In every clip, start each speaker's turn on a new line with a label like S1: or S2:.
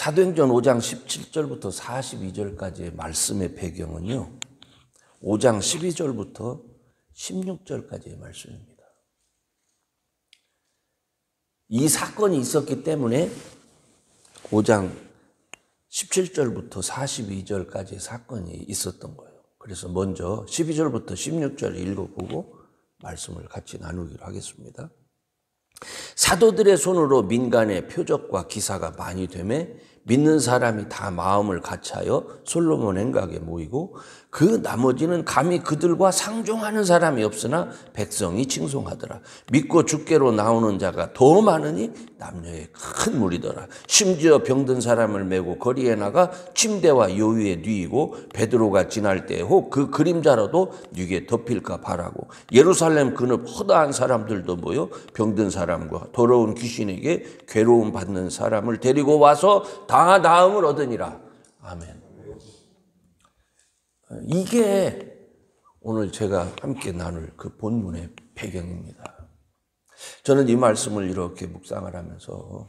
S1: 사도행전 5장 17절부터 42절까지의 말씀의 배경은요, 5장 12절부터 16절까지의 말씀입니다. 이 사건이 있었기 때문에 5장 17절부터 42절까지의 사건이 있었던 거예요. 그래서 먼저 12절부터 16절 읽어보고 말씀을 같이 나누기로 하겠습니다. 사도들의 손으로 민간의 표적과 기사가 많이 되매 믿는 사람이 다 마음을 같이하여 솔로몬 행각에 모이고 그 나머지는 감히 그들과 상종하는 사람이 없으나 백성이 칭송하더라. 믿고 주께로 나오는 자가 더 많으니 남녀의 큰 무리더라. 심지어 병든 사람을 메고 거리에 나가 침대와 요위에 누이고 베드로가 지날 때 혹 그 그림자라도 뉘게 덮일까 바라고 예루살렘 근읍 허다한 사람들도 모여 병든 사람과 더러운 귀신에게 괴로움 받는 사람을 데리고 와서 다 나음을 얻으니라. 아멘. 이게 오늘 제가 함께 나눌 그 본문의 배경입니다. 저는 이 말씀을 이렇게 묵상을 하면서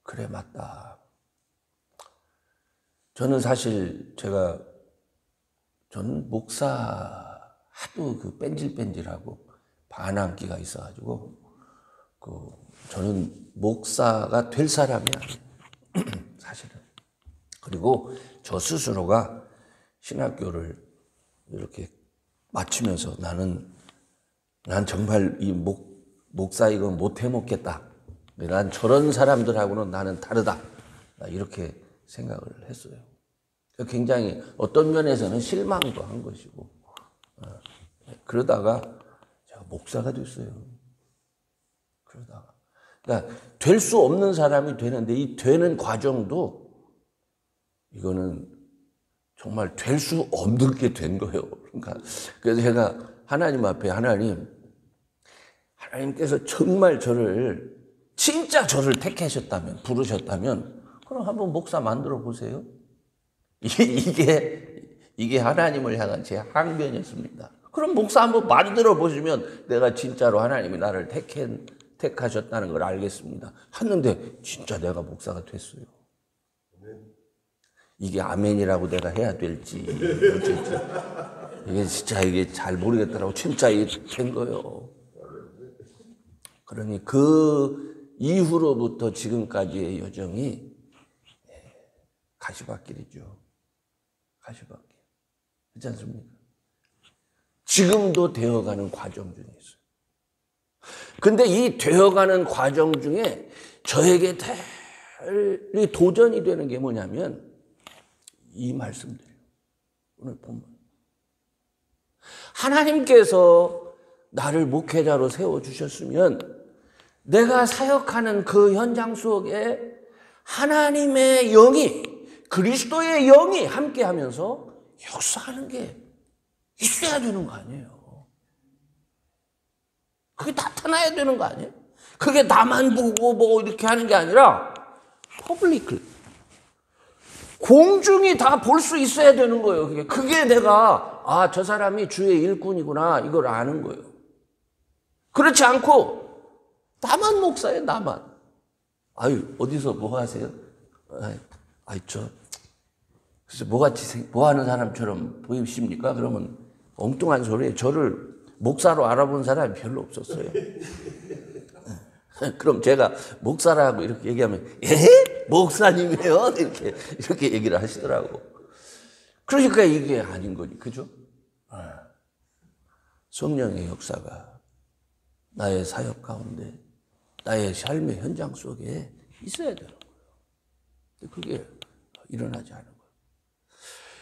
S1: 그래 맞다. 저는 사실 저는 목사 하도 그 뺀질뺀질하고 반항기가 있어가지고 저는 목사가 될 사람이 아니에요. 사실은. 그리고 저 스스로가 신학교를 이렇게 마치면서 난 정말 이 목사 이거 못 해먹겠다. 난 저런 사람들하고는 나는 다르다. 이렇게 생각을 했어요. 굉장히 어떤 면에서는 실망도 한 것이고 그러다가 제가 목사가 됐어요. 그러니까 될 수 없는 사람이 되는데 이 되는 과정도 이거는 정말 될 수 없는 게 된 거예요. 그러니까 그래서 제가 하나님 앞에 하나님께서 정말 진짜 저를 택하셨다면 부르셨다면 그럼 한번 목사 만들어 보세요. 이게 하나님을 향한 제 항변이었습니다. 그럼 목사 한번 만들어 보시면 내가 진짜로 하나님이 나를 택하셨다는 걸 알겠습니다. 했는데 진짜 내가 목사가 됐어요. 이게 아멘이라고 내가 해야 될지 이게 잘 모르겠더라고. 진짜 된 거예요. 그러니 그 이후로부터 지금까지의 여정이 가시밭길이죠. 가시밭길. 그렇지 않습니까? 지금도 되어가는 과정 중에 있어요. 근데 이 되어가는 과정 중에 저에게 대단히 도전이 되는 게 뭐냐면 이 말씀들이에요. 오늘 본문. 하나님께서 나를 목회자로 세워주셨으면 내가 사역하는 그 현장 속에 하나님의 영이, 그리스도의 영이 함께하면서 역사하는 게 있어야 되는 거 아니에요. 그게 나타나야 되는 거 아니에요? 그게 나만 보고 이렇게 하는 게 아니라 퍼블릭을 공중이 다 볼 수 있어야 되는 거예요. 그게 내가 저 사람이 주의 일꾼이구나 이걸 아는 거예요. 그렇지 않고 나만 목사예요. 나만. 어디서 뭐 하세요? 그래서 뭐 하는 사람처럼 보이십니까? 그러면 엉뚱한 소리에 저를 목사로 알아본 사람이 별로 없었어요. 그럼 제가 목사라고 이렇게 얘기하면 목사님이에요? 이렇게 얘기를 하시더라고. 그러니까 이게 아닌 거니, 그죠? 성령의 역사가 나의 사역 가운데, 나의 삶의 현장 속에 있어야 되는 거예요. 그게 일어나지 않은 거예요.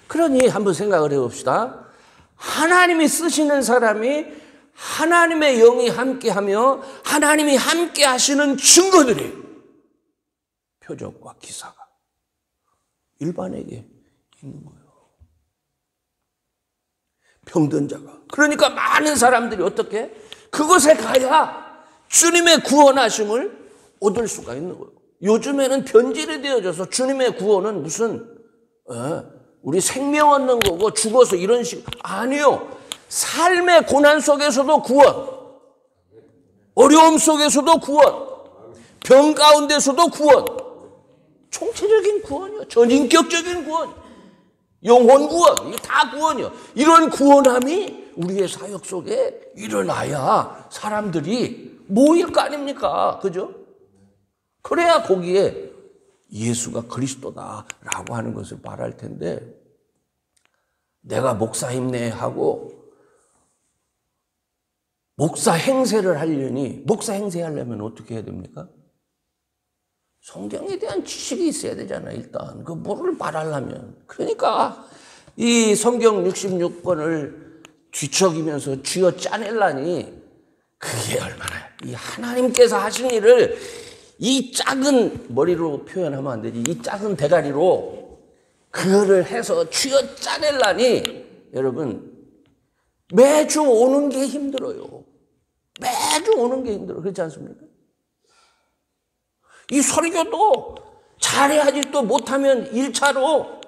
S1: 그러니 한번 생각을 해봅시다. 하나님이 쓰시는 사람이 하나님의 영이 함께하며 하나님이 함께 하시는 증거들이 표적과 기사가 일반에게 있는 거예요. 병든 자가. 그러니까 많은 사람들이 어떻게? 그곳에 가야 주님의 구원하심을 얻을 수가 있는 거예요. 요즘에는 변질이 되어져서 주님의 구원은 무슨 우리 생명 얻는 거고 죽어서 이런 식 아니요. 삶의 고난 속에서도 구원, 어려움 속에서도 구원, 병 가운데서도 구원. 총체적인 구원이요. 전인격적인 구원. 영혼 구원. 이게 다 구원이요. 이런 구원함이 우리의 사역 속에 일어나야 사람들이 모일 거 아닙니까? 그죠? 그래야 거기에 예수가 그리스도다라고 하는 것을 말할 텐데, 내가 목사임네 하고 목사 행세를 하려니, 목사 행세하려면 어떻게 해야 됩니까? 성경에 대한 지식이 있어야 되잖아요. 일단 그 뭐를 말하려면. 그러니까 이 성경 66권을 뒤척이면서 쥐어 짜내려니, 그게 얼마나 이 하나님께서 하신 일을 이 작은 머리로 표현하면 안 되지, 이 작은 대가리로 그거를 해서 쥐어 짜내려니, 여러분 매주 오는 게 힘들어요. 매주 오는 게 힘들어. 그렇지 않습니까? 이 설교도 잘해야지, 또 못하면 1차로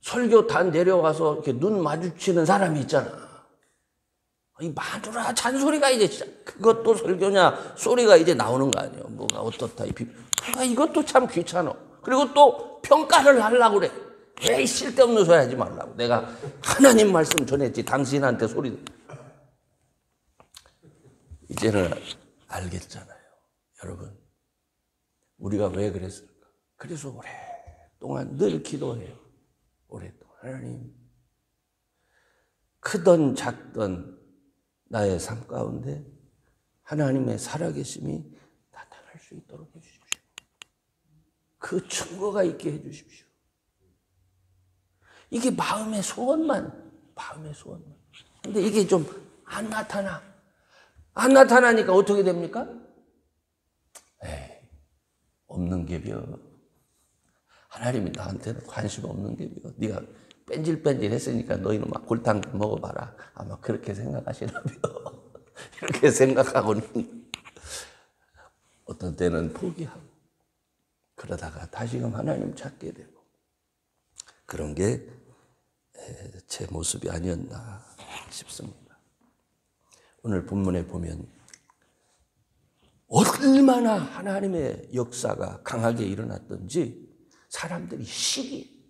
S1: 설교단 내려와서 이렇게 눈 마주치는 사람이 있잖아. 이 마누라 잔소리가 이제 진짜, 그것도 설교냐 소리가 이제 나오는 거 아니에요. 뭐가 어떻다, 이것도 참 귀찮아. 그리고 또 평가를 하려고 그래. 왜 쓸데없는 소리 하지 말라고. 내가 하나님 말씀 전했지, 당신한테 소리. 이제는 알겠잖아요. 여러분, 우리가 왜 그랬을까? 그래서 오랫동안 늘 기도해요. 오랫동안. 하나님, 크던 작던 나의 삶 가운데 하나님의 살아계심이 나타날 수 있도록 해주십시오. 그 증거가 있게 해주십시오. 이게 마음의 소원만. 근데 이게 좀 안 나타나니까 어떻게 됩니까? 없는 게벼. 하나님이 나한테는 관심 없는 게벼. 네가 뺀질뺀질 했으니까 너희는 막 골탕 먹어봐라. 아마 그렇게 생각하시나벼. 이렇게 생각하고는 어떤 때는 포기하고, 그러다가 다시금 하나님 찾게 되고, 그런 게 제 모습이 아니었나 싶습니다. 오늘 본문에 보면 얼마나 하나님의 역사가 강하게 일어났던지 사람들이 시기.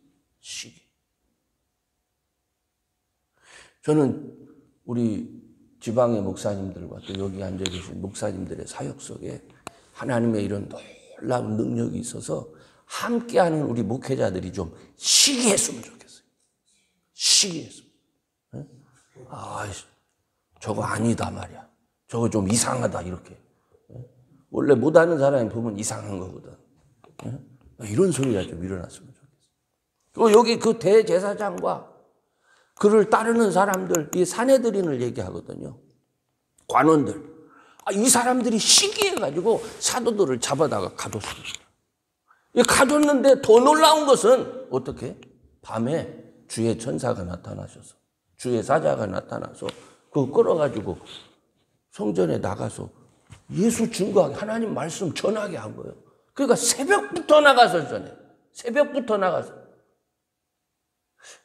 S1: 저는 우리 지방의 목사님들과 또 여기 앉아 계신 목사님들의 사역 속에 하나님의 이런 놀라운 능력이 있어서 함께하는 우리 목회자들이 좀 시기했으면 좋겠어요. 저거 아니다 말이야. 저거 좀 이상하다, 이렇게. 원래 못하는 사람이 보면 이상한 거거든. 이런 소리가 좀 일어났으면 좋겠어요. 그리고 여기 그 대제사장과 그를 따르는 사람들, 이 사내들인을 얘기하거든요. 관원들. 이 사람들이 시기해가지고 사도들을 잡아다가 가뒀습니다. 가뒀는데 더 놀라운 것은 어떻게? 밤에 주의 천사가 나타나셔서, 주의 사자가 나타나서 그거 끌어가지고 성전에 나가서 예수 증거하게, 하나님 말씀 전하게 한 거예요. 그러니까 새벽부터 나가서 전해. 새벽부터 나가서.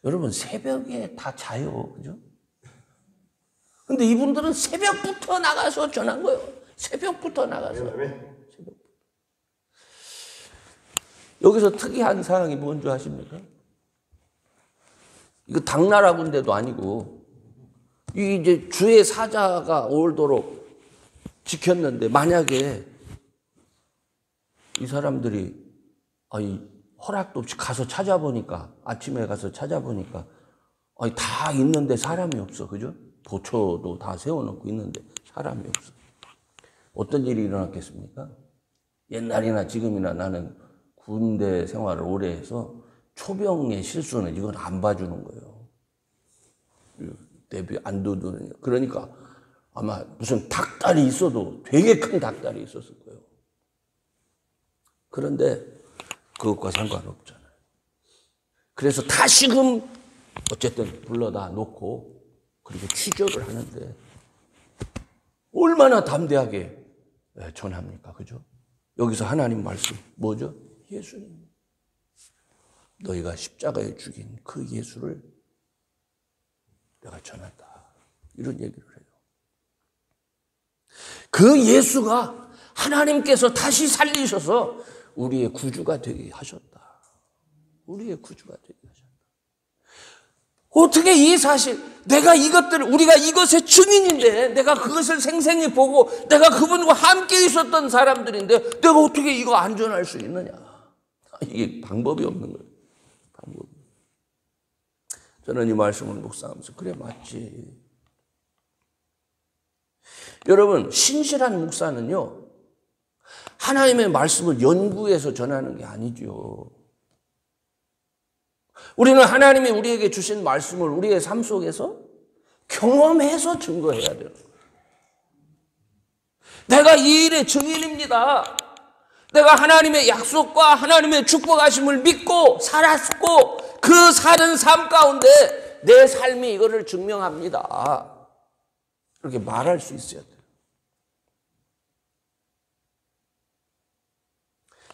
S1: 여러분, 새벽에 다 자요. 그죠? 근데 이분들은 새벽부터 나가서 전한 거예요. 새벽부터 나가서. 여기서 특이한 상황이 뭔지 아십니까? 이거 당나라 군대도 아니고, 이제 주의 사자가 오도록 지켰는데, 만약에 이 사람들이 허락도 없이 가서 찾아보니까, 아침에 가서 찾아보니까 다 있는데 사람이 없어. 그죠? 도처도 다 세워놓고 있는데 사람이 없어. 어떤 일이 일어났겠습니까? 옛날이나 지금이나 나는 군대 생활을 오래 해서 초병의 실수는 이건 안 봐주는 거예요. 대비 안 두드는. 그러니까 아마 무슨 닭다리 있어도 되게 큰 닭다리 있었을 거예요. 그런데 그것과 상관없잖아요. 그래서 다시금 어쨌든 불러다 놓고 그리고 취조를 하는데 얼마나 담대하게 전합니까? 그죠? 여기서 하나님 말씀 뭐죠? 예수님. 너희가 십자가에 죽인 그 예수를 내가 전한다. 이런 얘기를 해요. 그 예수가 하나님께서 다시 살리셔서 우리의 구주가 되게 하셨다. 우리의 구주가 되게 하셨다. 어떻게 이 사실, 내가 이것들을, 우리가 이것의 증인인데, 내가 그것을 생생히 보고, 내가 그분과 함께 있었던 사람들인데, 내가 어떻게 이거 안전할 수 있느냐. 이게 방법이 없는 거예요. 방법이. 저는 이 말씀을 묵상하면서, 그래, 맞지. 여러분, 신실한 묵사는요, 하나님의 말씀을 연구해서 전하는 게 아니죠. 우리는 하나님이 우리에게 주신 말씀을 우리의 삶 속에서 경험해서 증거해야 돼요. 내가 이 일의 증인입니다. 내가 하나님의 약속과 하나님의 축복하심을 믿고 살았고 그 사는 삶 가운데 내 삶이 이거를 증명합니다. 이렇게 말할 수 있어야 돼요.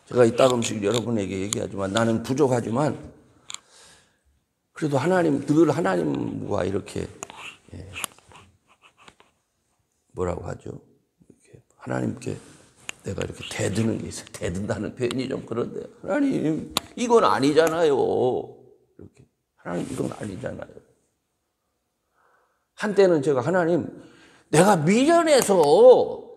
S1: 제가 이따금씩 여러분에게 얘기하지만 나는 부족하지만 그래도 늘 하나님과 이렇게 뭐라고 하죠? 이렇게 하나님께 내가 이렇게 대드는 게 있어요. 대든다는 표현이 좀 그런데 하나님 이건 아니잖아요. 이렇게 하나님 이건 아니잖아요. 한때는 제가 하나님 내가 미련해서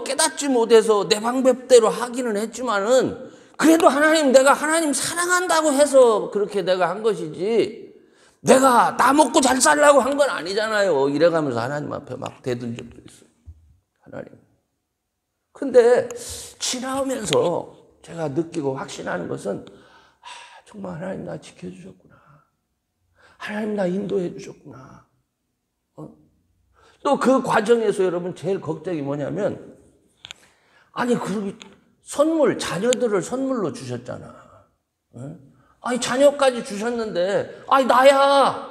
S1: 깨닫지 못해서 내 방법대로 하기는 했지만은 그래도 하나님 내가 하나님 사랑한다고 해서 그렇게 내가 한 것이지 내가 나 먹고 잘 살라고 한 건 아니잖아요. 이래가면서 하나님 앞에 막 대든 적도 있어요. 하나님. 근데 지나오면서 제가 느끼고 확신하는 것은 정말 하나님 나 지켜주셨구나. 하나님 나 인도해 주셨구나. 또 그 과정에서 여러분 제일 걱정이 뭐냐면 아니 그 자녀들을 선물로 주셨잖아. 아니 자녀까지 주셨는데 아니 나야.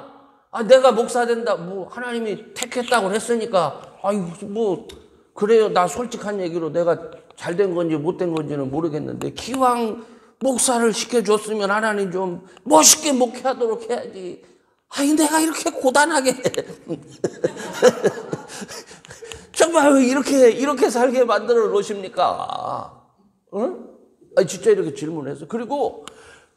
S1: 내가 목사 된다. 뭐 하나님이 택했다고 했으니까 뭐 그래요. 나 솔직한 얘기로 내가 잘된 건지 못된 건지는 모르겠는데 기왕 목사를 시켜줬으면 하나님 좀 멋있게 목회하도록 해야지. 아니 내가 이렇게 고단하게 정말 왜 이렇게 살게 만들어 놓으십니까? 진짜 이렇게 질문해서. 그리고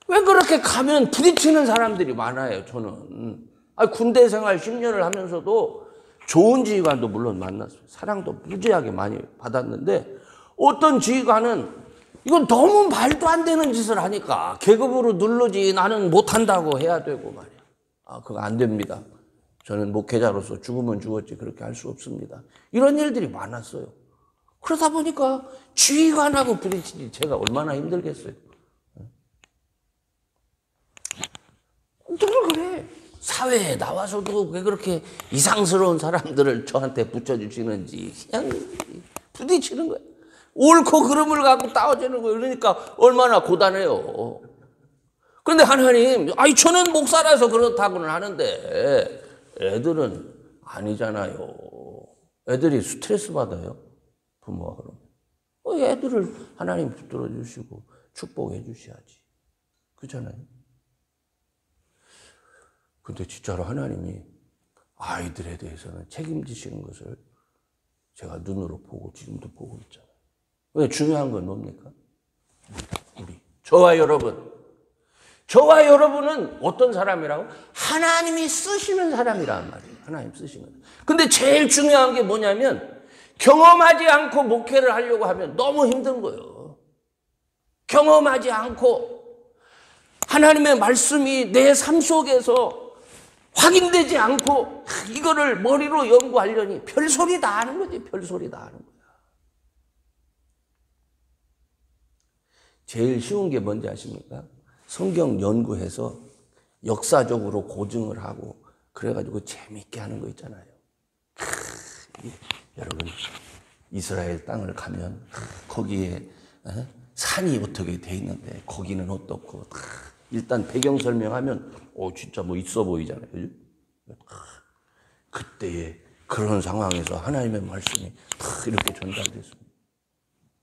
S1: 왜 그렇게 가면 부딪히는 사람들이 많아요. 저는 군대 생활 10년을 하면서도 좋은 지휘관도 물론 만났어요. 사랑도 무지하게 많이 받았는데 어떤 지휘관은 이건 너무 말도 안 되는 짓을 하니까 계급으로 누르지 나는 못한다고 해야 되고 말이야. 그거 안 됩니다. 저는 목회자로서 죽으면 죽었지 그렇게 할 수 없습니다. 이런 일들이 많았어요. 그러다 보니까 지휘관하고 부딪히지 제가 얼마나 힘들겠어요. 늘 그래. 사회에 나와서도 왜 그렇게 이상스러운 사람들을 저한테 붙여주시는지 그냥 부딪히는 거예요. 옳고 그름을 갖고 따져주는 거예요. 그러니까 얼마나 고단해요. 그런데 하나님, 저는 목사라서 그렇다고는 하는데 애들은 아니잖아요. 애들이 스트레스 받아요. 부모가 그러면. 애들을 하나님 붙들어 주시고 축복해 주셔야지. 그렇잖아요. 근데 진짜로 하나님이 아이들에 대해서는 책임지시는 것을 제가 눈으로 보고 지금도 보고 있잖아요. 왜 중요한 건 뭡니까? 저와 여러분은 어떤 사람이라고? 하나님이 쓰시는 사람이란 말이에요. 하나님 쓰시는. 근데 제일 중요한 게 뭐냐면 경험하지 않고 목회를 하려고 하면 너무 힘든 거예요. 경험하지 않고 하나님의 말씀이 내 삶 속에서 확인되지 않고 이거를 머리로 연구하려니 별소리 다 하는 거지. 별소리 다 하는 거야. 제일 쉬운 게 뭔지 아십니까? 성경 연구해서 역사적으로 고증을 하고 그래가지고 재밌게 하는 거 있잖아요. 여러분 이스라엘 땅을 가면 거기에 산이 어떻게 돼 있는데 거기는 어떻고 일단 배경 설명하면 진짜 뭐 있어 보이잖아요. 그죠? 그때의 그런 상황에서 하나님의 말씀이 이렇게 전달됐습니다.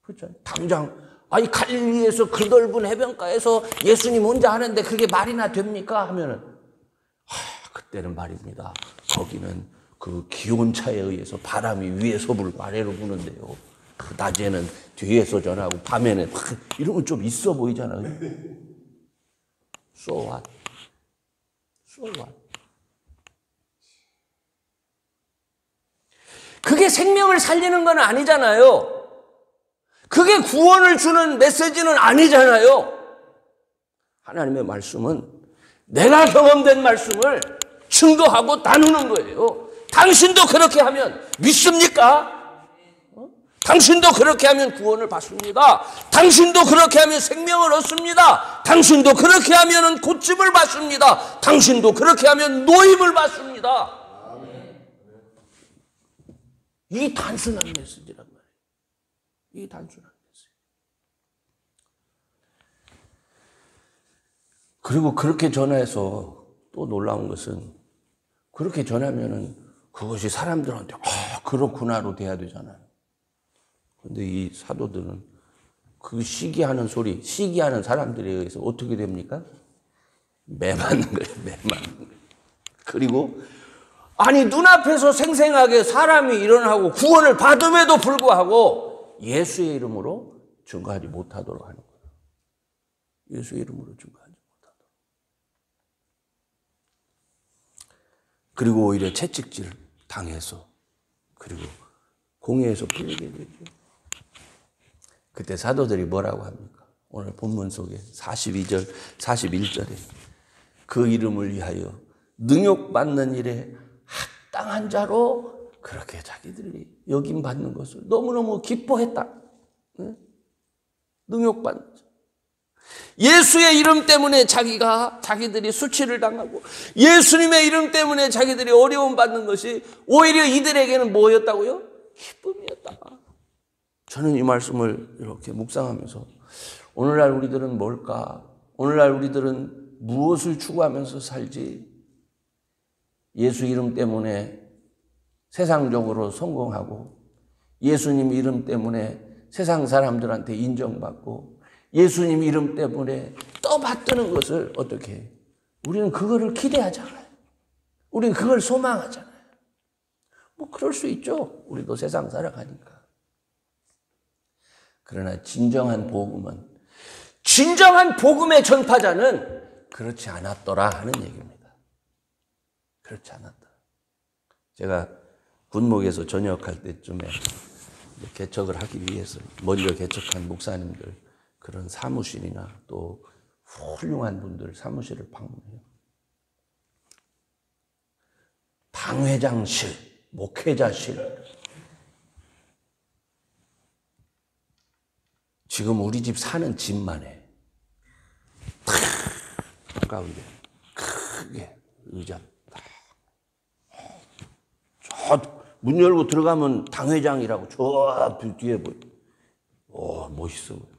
S1: 그렇죠? 당장 갈릴리에서 그 넓은 해변가에서 예수님 혼자 하는데 그게 말이나 됩니까? 하면은 그때는 말입니다. 거기는 그 기온차에 의해서 바람이 위에서 불고 아래로 부는데요. 낮에는 뒤에서 전하고 밤에는 이러면 좀 있어 보이잖아요. So what? So what? 그게 생명을 살리는 건 아니잖아요. 그게 구원을 주는 메시지는 아니잖아요. 하나님의 말씀은 내가 경험된 말씀을 증거하고 나누는 거예요. 당신도 그렇게 하면 믿습니까? 당신도 그렇게 하면 구원을 받습니다. 당신도 그렇게 하면 생명을 얻습니다. 당신도 그렇게 하면 고침을 받습니다. 당신도 그렇게 하면 노임을 받습니다. 이 단순한 메시지란 말이에요. 이 단순한 메시지. 그리고 그렇게 전해서 또 놀라운 것은 그렇게 전하면은 그것이 사람들한테 그렇구나로 돼야 되잖아요. 근데 이 사도들은 그 시기하는 소리, 시기하는 사람들에 의해서 어떻게 됩니까? 매 맞는 거예요. 매 맞는 거예요. 그리고 아니 눈앞에서 생생하게 사람이 일어나고 구원을 받음에도 불구하고 예수의 이름으로 증거하지 못하도록 하는 거예요. 예수의 이름으로 증거하지 못하도록. 그리고 오히려 채찍질 당해서 그리고 공회에서 풀리게 되죠. 그때 사도들이 뭐라고 합니까? 오늘 본문 속에 42절, 41절에 그 이름을 위하여 능욕받는 일에 합당한 자로 그렇게 자기들이 여김받는 것을 너무너무 기뻐했다. 능욕받는 자. 예수의 이름 때문에 자기들이 수치를 당하고 예수님의 이름 때문에 자기들이 어려움 받는 것이 오히려 이들에게는 뭐였다고요? 기쁨이었다. 저는 이 말씀을 이렇게 묵상하면서 오늘날 우리들은 뭘까? 오늘날 우리들은 무엇을 추구하면서 살지? 예수 이름 때문에 세상적으로 성공하고 예수님 이름 때문에 세상 사람들한테 인정받고 예수님 이름 때문에 떠받드는 것을 어떻게 해요? 우리는 그거를 기대하잖아요. 우리는 그걸 소망하잖아요. 뭐 그럴 수 있죠. 우리도 세상 살아가니까. 그러나 진정한 복음의 전파자는 그렇지 않았더라 하는 얘기입니다. 그렇지 않았다. 제가 군목에서 전역할 때쯤에 개척을 하기 위해서 먼저 개척한 목사님들 그런 사무실이나 또 훌륭한 분들 사무실을 방문해요. 당회장실, 목회자실. 지금 우리 집 사는 집만 해. 가까운데 크게 의자 저 문 열고 들어가면 당회장이라고 저 뒤에 보여. 멋있어 보여.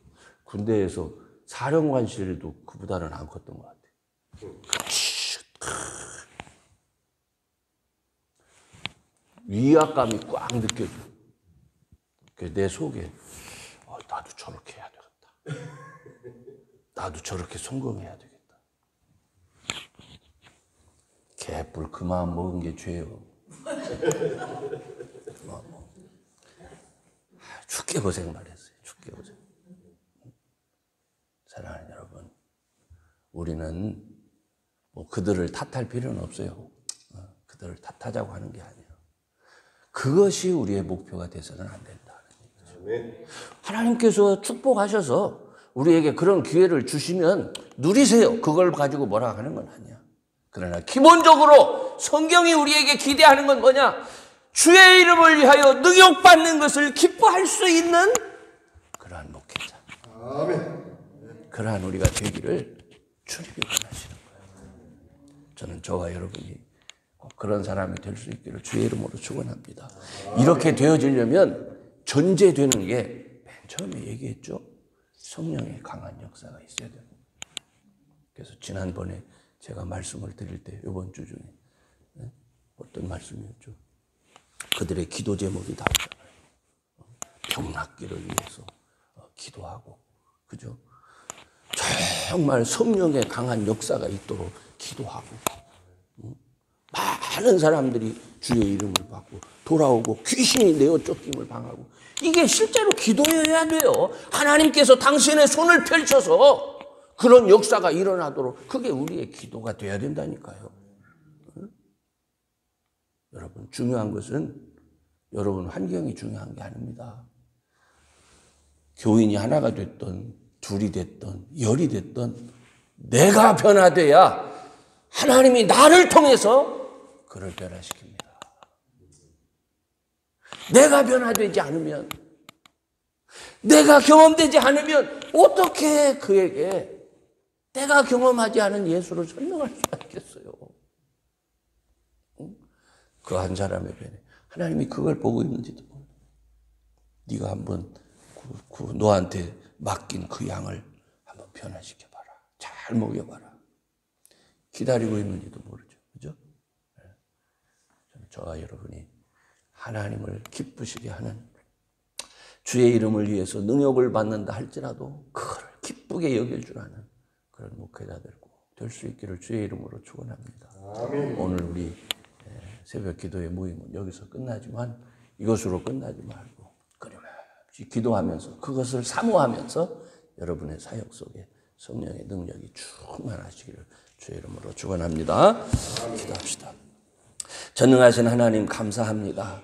S1: 군대에서 사령관실도 그보다는 안 컸던 것 같아. 위압감이 꽉 느껴져. 내 속에 나도 저렇게 해야 되겠다. 나도 저렇게 성공해야 되겠다. 개뿔 그 마음 먹은 게 죄요. 죽게 고생만 했어요. 죽게 고생. 사랑하는 여러분, 우리는 뭐 그들을 탓할 필요는 없어요. 그들을 탓하자고 하는 게 아니에요. 그것이 우리의 목표가 돼서는 안 된다는 얘기죠. 하나님께서 축복하셔서 우리에게 그런 기회를 주시면 누리세요. 그걸 가지고 뭐라 하는 건 아니야. 그러나 기본적으로 성경이 우리에게 기대하는 건 뭐냐? 주의 이름을 위하여 능욕받는 것을 기뻐할 수 있는 그러한 목회자. 아멘. 그러한 우리가 되기를 주님이 원하시는 거예요. 저는 저와 여러분이 꼭 그런 사람이 될 수 있기를 주의 이름으로 축원합니다. 이렇게 되어지려면 전제되는 게 맨 처음에 얘기했죠. 성령의 강한 역사가 있어야 됩니다. 그래서 지난번에 제가 말씀을 드릴 때 이번 주 중에 어떤 말씀이었죠? 그들의 기도 제목이 다르잖아요. 병 낫기를 위해서 기도하고, 그죠? 정말 성령의 강한 역사가 있도록 기도하고, 많은 사람들이 주의 이름을 받고 돌아오고 귀신이 내어 쫓김을 당하고 이게 실제로 기도여야 돼요. 하나님께서 당신의 손을 펼쳐서 그런 역사가 일어나도록 그게 우리의 기도가 돼야 된다니까요. 여러분 중요한 것은 여러분 환경이 중요한 게 아닙니다. 교인이 하나가 됐던 둘이 됐던 열이 됐던 내가 변화돼야 하나님이 나를 통해서 그를 변화시킵니다. 내가 변화되지 않으면 내가 경험되지 않으면 어떻게 그에게 내가 경험하지 않은 예수를 설명할 수가 있겠어요. 그 한 사람의 변화 하나님이 그걸 보고 있는지도 몰라. 네가 한번 너한테 맡긴 그 양을 한번 변화시켜봐라. 잘 먹여봐라. 기다리고 있는지도 모르죠. 그죠? 저와 여러분이 하나님을 기쁘시게 하는 주의 이름을 위해서 능력을 받는다 할지라도 그걸 기쁘게 여겨줄 아는 그런 목회자 될 수 있기를 주의 이름으로 축원합니다. 오늘 우리 새벽 기도의 모임은 여기서 끝나지만 이것으로 끝나지 말고 끊임없이 기도하면서 그것을 사모하면서 여러분의 사역 속에 성령의 능력이 충만하시기를 주의 이름으로 축원합니다. 기도합시다. 전능하신 하나님 감사합니다.